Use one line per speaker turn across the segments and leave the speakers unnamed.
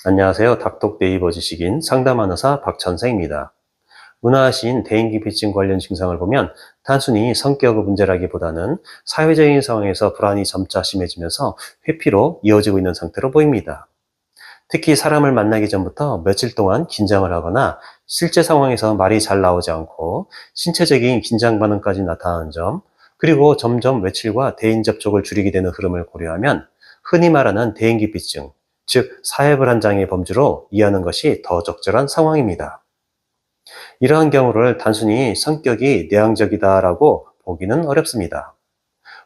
안녕하세요. 닥톡 네이버 지식인 상담한 의사 박천생입니다. 문화하신 대인기피증 관련 증상을 보면 단순히 성격의 문제라기보다는 사회적인 상황에서 불안이 점차 심해지면서 회피로 이어지고 있는 상태로 보입니다. 특히 사람을 만나기 전부터 며칠 동안 긴장을 하거나 실제 상황에서 말이 잘 나오지 않고 신체적인 긴장 반응까지 나타나는 점, 그리고 점점 외출과 대인 접촉을 줄이게 되는 흐름을 고려하면 흔히 말하는 대인기피증, 즉 사회불안장애 범주로 이해하는 것이 더 적절한 상황입니다. 이러한 경우를 단순히 성격이 내향적이다라고 보기는 어렵습니다.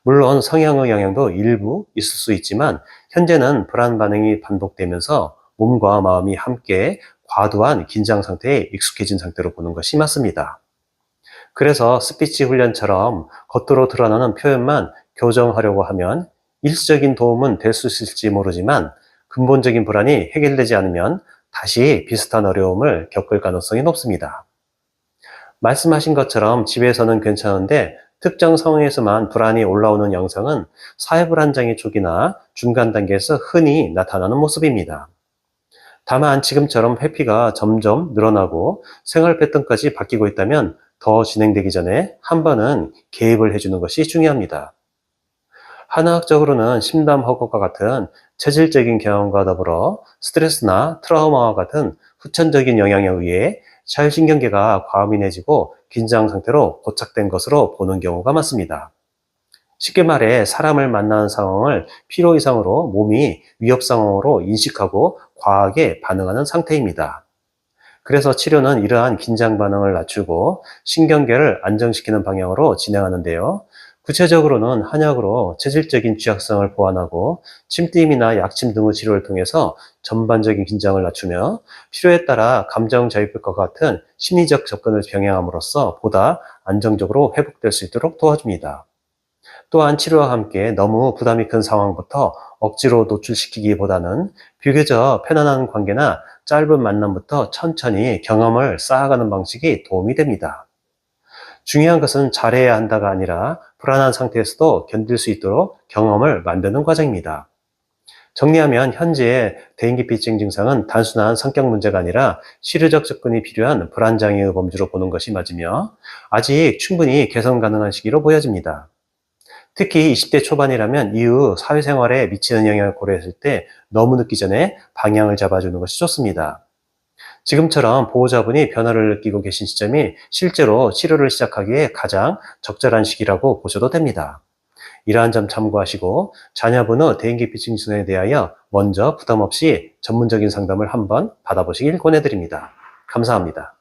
물론 성향의 영향도 일부 있을 수 있지만 현재는 불안 반응이 반복되면서 몸과 마음이 함께 과도한 긴장 상태에 익숙해진 상태로 보는 것이 맞습니다. 그래서 스피치 훈련처럼 겉으로 드러나는 표현만 교정하려고 하면 일시적인 도움은 될 수 있을지 모르지만 근본적인 불안이 해결되지 않으면 다시 비슷한 어려움을 겪을 가능성이 높습니다. 말씀하신 것처럼 집에서는 괜찮은데 특정 상황에서만 불안이 올라오는 양상은 사회불안장애 초기나 중간 단계에서 흔히 나타나는 모습입니다. 다만 지금처럼 회피가 점점 늘어나고 생활 패턴까지 바뀌고 있다면 더 진행되기 전에 한 번은 개입을 해주는 것이 중요합니다. 한의학적으로는 심담 허겁과 같은 체질적인 경험과 더불어 스트레스나 트라우마와 같은 후천적인 영향에 의해 자율신경계가 과민해지고 긴장 상태로 고착된 것으로 보는 경우가 많습니다. 쉽게 말해 사람을 만나는 상황을 필요 이상으로 몸이 위협 상황으로 인식하고 과하게 반응하는 상태입니다. 그래서 치료는 이러한 긴장 반응을 낮추고 신경계를 안정시키는 방향으로 진행하는데요. 구체적으로는 한약으로 체질적인 취약성을 보완하고 침팀이나 약침 등의 치료를 통해서 전반적인 긴장을 낮추며 필요에 따라 감정 자유법과 같은 심리적 접근을 병행함으로써 보다 안정적으로 회복될 수 있도록 도와줍니다. 또한 치료와 함께 너무 부담이 큰 상황부터 억지로 노출시키기보다는 비교적 편안한 관계나 짧은 만남부터 천천히 경험을 쌓아가는 방식이 도움이 됩니다. 중요한 것은 잘해야 한다가 아니라 불안한 상태에서도 견딜 수 있도록 경험을 만드는 과정입니다. 정리하면 현재 대인기피증 증상은 단순한 성격 문제가 아니라 치료적 접근이 필요한 불안장애의 범주로 보는 것이 맞으며 아직 충분히 개선 가능한 시기로 보여집니다. 특히 20대 초반이라면 이후 사회생활에 미치는 영향을 고려했을 때 너무 늦기 전에 방향을 잡아주는 것이 좋습니다. 지금처럼 보호자분이 변화를 느끼고 계신 시점이 실제로 치료를 시작하기에 가장 적절한 시기라고 보셔도 됩니다. 이러한 점 참고하시고 자녀분의 대인기피증 증상에 대하여 먼저 부담 없이 전문적인 상담을 한번 받아보시길 권해드립니다. 감사합니다.